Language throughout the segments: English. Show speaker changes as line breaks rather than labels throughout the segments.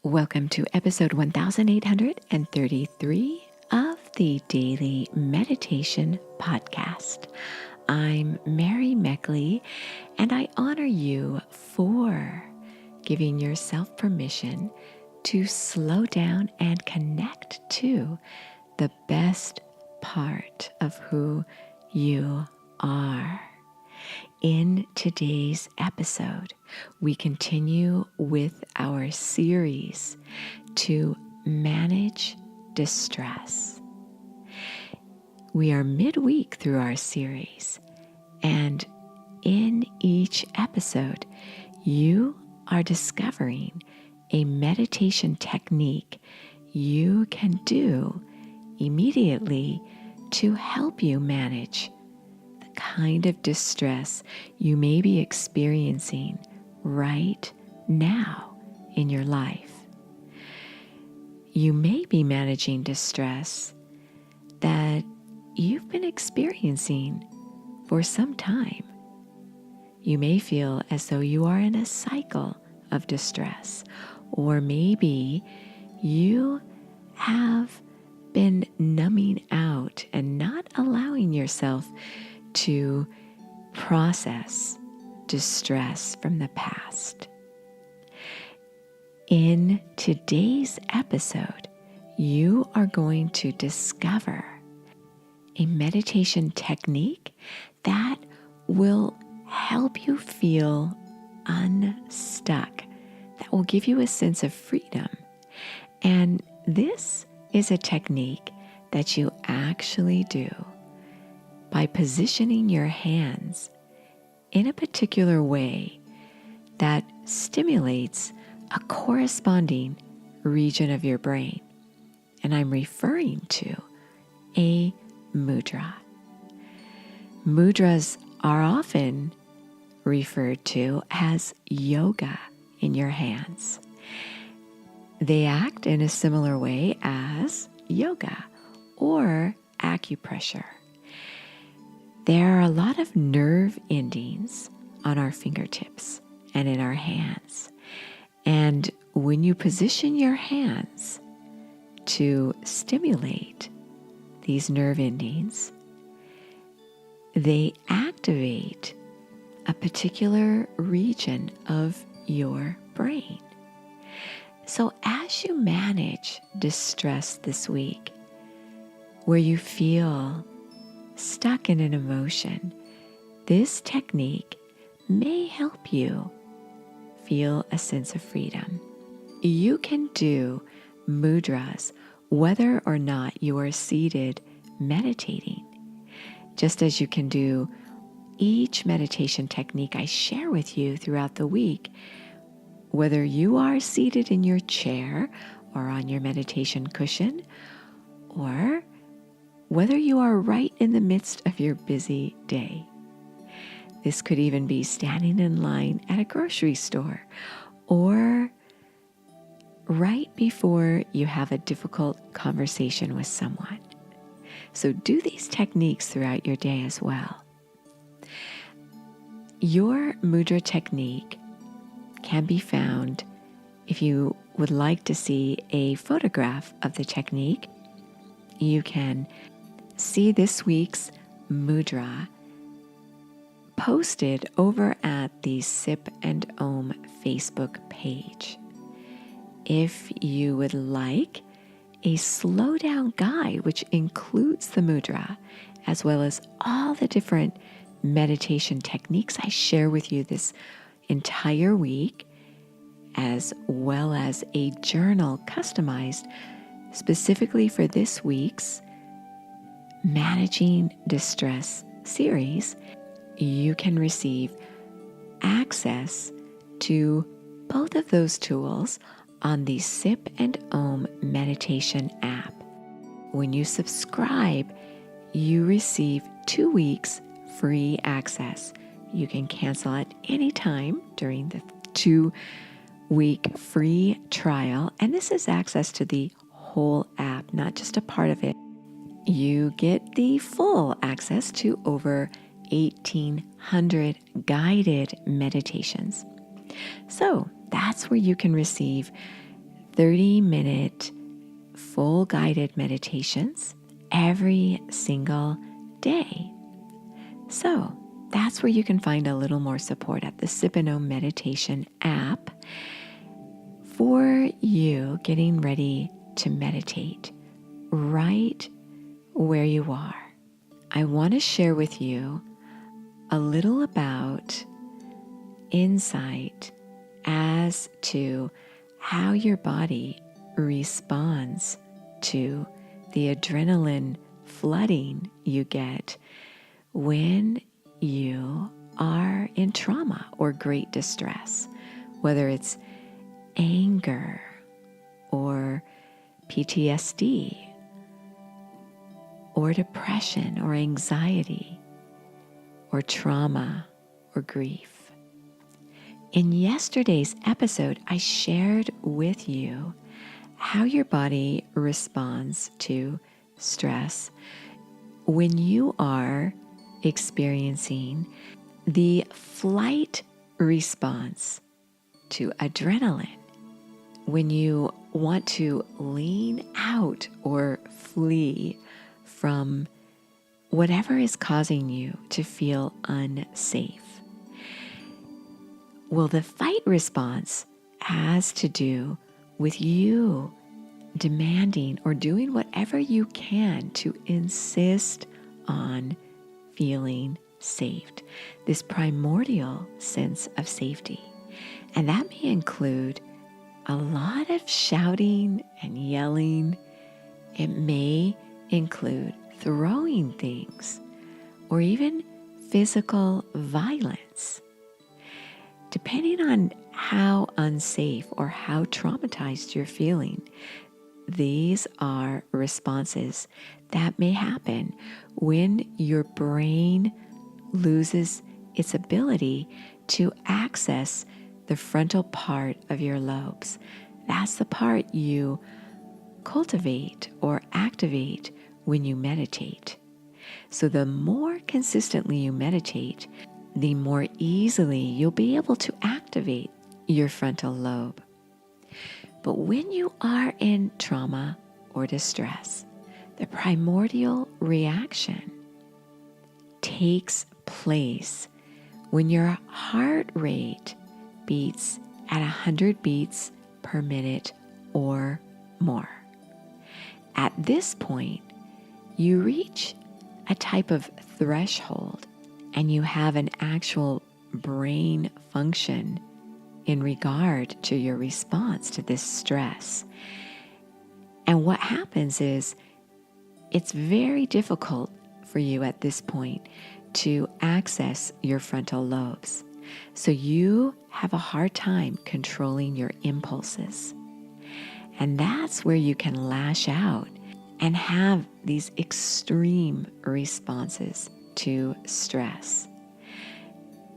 Welcome to episode 1833 of the Daily Meditation Podcast. I'm Mary Meckley, and I honor you for giving yourself permission to slow down and connect to the best part of who you are. In today's episode, we continue with our series to manage distress. We are midweek through our series, and in each episode, you are discovering a meditation technique you can do immediately to help you manage kind of distress you may be experiencing right now in your life. You may be managing distress that you've been experiencing for some time. You may feel as though you are in a cycle of distress, or maybe you have been numbing out and not allowing yourself to process distress from the past. In today's episode, you are going to discover a meditation technique that will help you feel unstuck, that will give you a sense of freedom. And this is a technique that you actually do by positioning your hands in a particular way that stimulates a corresponding region of your brain. And I'm referring to a mudra. Mudras are often referred to as yoga in your hands. They act in a similar way as yoga or acupressure. There are a lot of nerve endings on our fingertips and in our hands. And when you position your hands to stimulate these nerve endings, they activate a particular region of your brain. So as you manage distress this week, where you feel stuck in an emotion, this technique may help you feel a sense of freedom. You can do mudras whether or not you are seated meditating, just as you can do each meditation technique I share with you throughout the week, whether you are seated in your chair or on your meditation cushion, or whether you are right in the midst of your busy day. This could even be standing in line at a grocery store, or right before you have a difficult conversation with someone. So do these techniques throughout your day as well. Your mudra technique can be found, if you would like to see a photograph of the technique, you can see this week's mudra posted over at the Sip and Om Facebook page. If you would like a slow down guide, which includes the mudra, as well as all the different meditation techniques I share with you this entire week, as well as a journal customized specifically for this week's Managing Distress series, you can receive access to both of those tools on the Sip and Om meditation app. When you subscribe, you receive 2 weeks free access. You can cancel at any time during the 2-week free trial, and this is access to the whole app, not just a part of it. You get the full access to over 1,800 guided meditations. So that's where you can receive 30-minute full guided meditations every single day. So that's where you can find a little more support at the Sip and Om Meditation app for you getting ready to meditate right where you are. I want to share with you a little about insight as to how your body responds to the adrenaline flooding you get when you are in trauma or great distress, whether it's anger or PTSD or depression or anxiety or trauma or grief. In yesterday's episode, I shared with you how your body responds to stress when you are experiencing the flight response to adrenaline, when you want to lean out or flee from whatever is causing you to feel unsafe. Well, the fight response has to do with you demanding or doing whatever you can to insist on feeling safe, this primordial sense of safety. And that may include a lot of shouting and yelling. It may include throwing things or even physical violence. Depending on how unsafe or how traumatized you're feeling, these are responses that may happen when your brain loses its ability to access the frontal part of your lobes. That's the part you cultivate or activate when you meditate. So the more consistently you meditate, the more easily you'll be able to activate your frontal lobe. But when you are in trauma or distress, the primordial reaction takes place when your heart rate beats at 100 beats per minute or more. At this point, you reach a type of threshold and you have an actual brain function in regard to your response to this stress. And what happens is it's very difficult for you at this point to access your frontal lobes. So you have a hard time controlling your impulses. And that's where you can lash out and have these extreme responses to stress.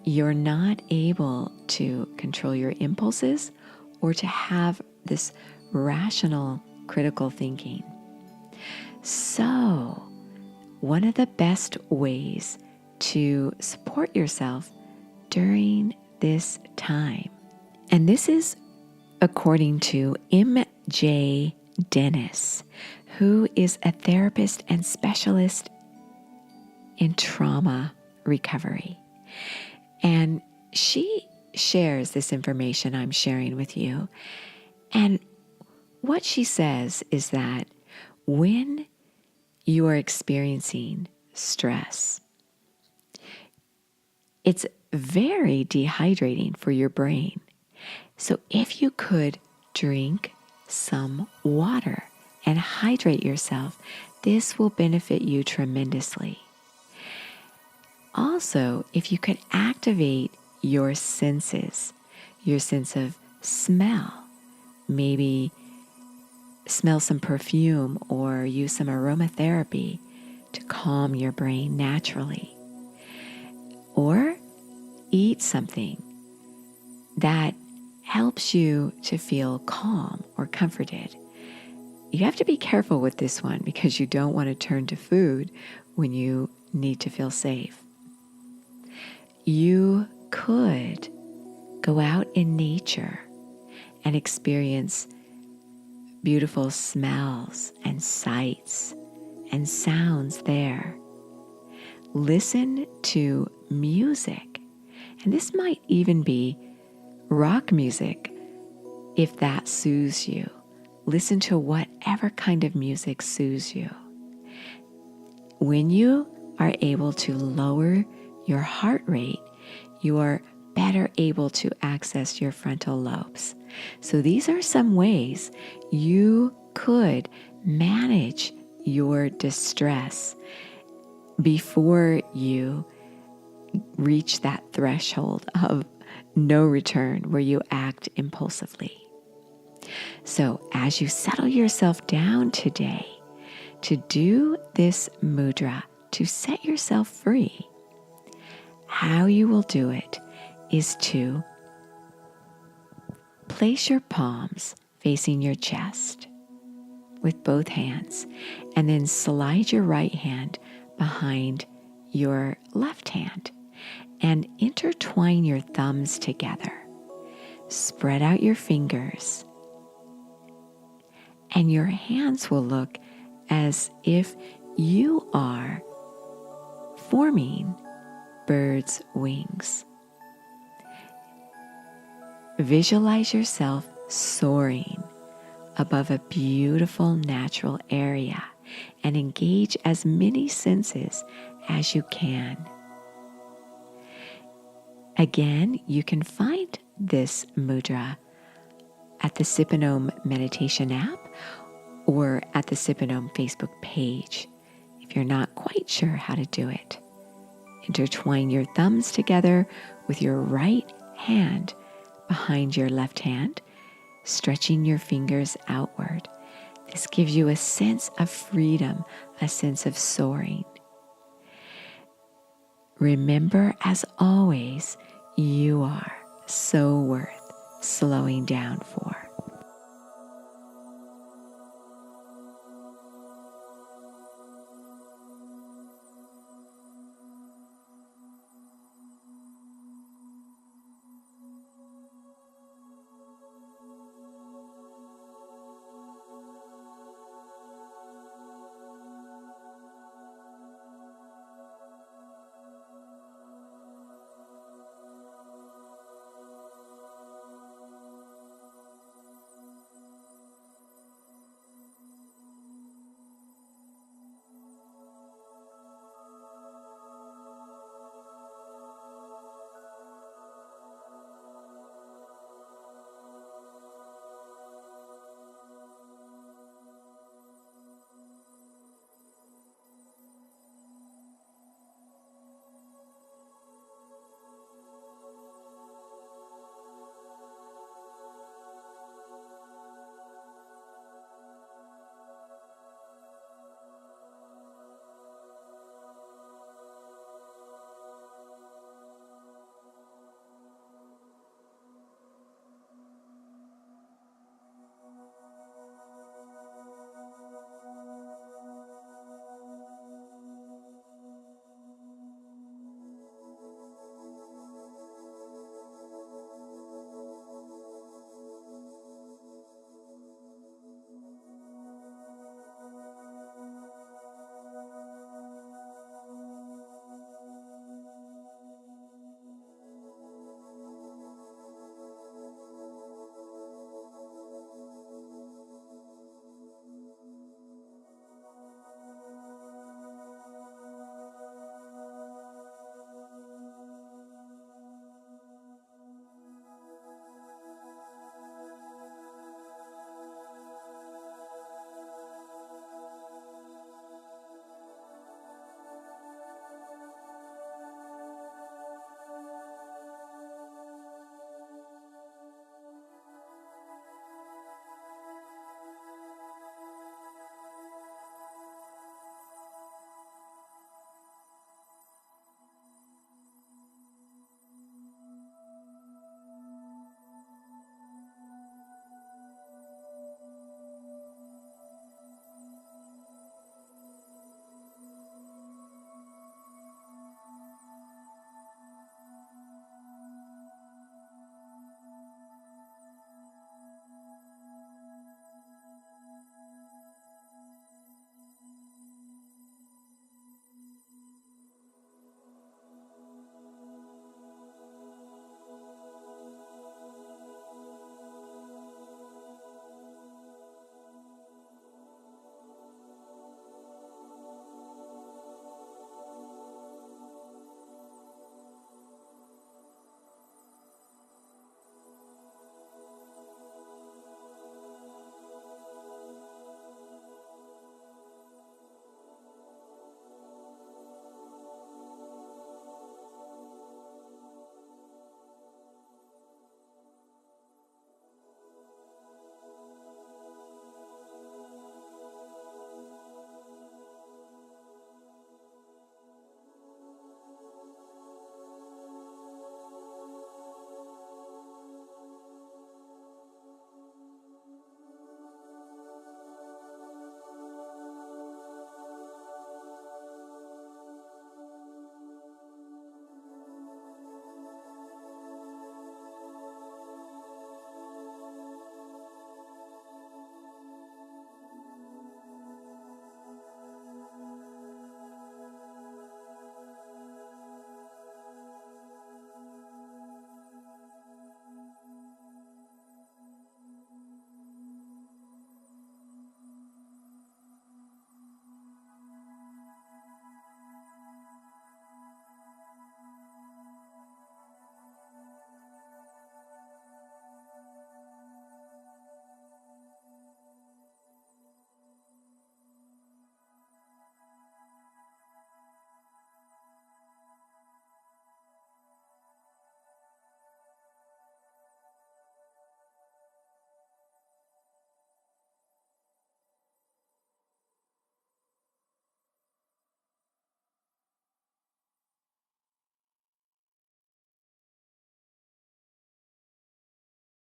You're not able to control your impulses or to have this rational, critical thinking. So, one of the best ways to support yourself during this time, and this is according to M.J. Dennis, who is a therapist and specialist in trauma recovery. And she shares this information I'm sharing with you. And what she says is that when you are experiencing stress, it's very dehydrating for your brain. So if you could drink some water and hydrate yourself, this will benefit you tremendously. Also, if you could activate your senses, your sense of smell, maybe smell some perfume or use some aromatherapy to calm your brain naturally. Or eat something that helps you to feel calm or comforted. You have to be careful with this one because you don't want to turn to food when you need to feel safe. You could go out in nature and experience beautiful smells and sights and sounds there. Listen to music, and this might even be rock music if that soothes you. Listen to whatever kind of music soothes you. When you are able to lower your heart rate, you are better able to access your frontal lobes. So these are some ways you could manage your distress before you reach that threshold of no return where you act impulsively. So as you settle yourself down today to do this mudra, to set yourself free, how you will do it is to place your palms facing your chest with both hands, and then slide your right hand behind your left hand and intertwine your thumbs together. Spread out your fingers, and your hands will look as if you are forming birds' wings. Visualize yourself soaring above a beautiful natural area and engage as many senses as you can. Again, you can find this mudra at the Sip and Om meditation app or at the Sip and Om Facebook page if you're not quite sure how to do it. Intertwine your thumbs together with your right hand behind your left hand, stretching your fingers outward. This gives you a sense of freedom, a sense of soaring. Remember, as always, you are so worth slowing down for.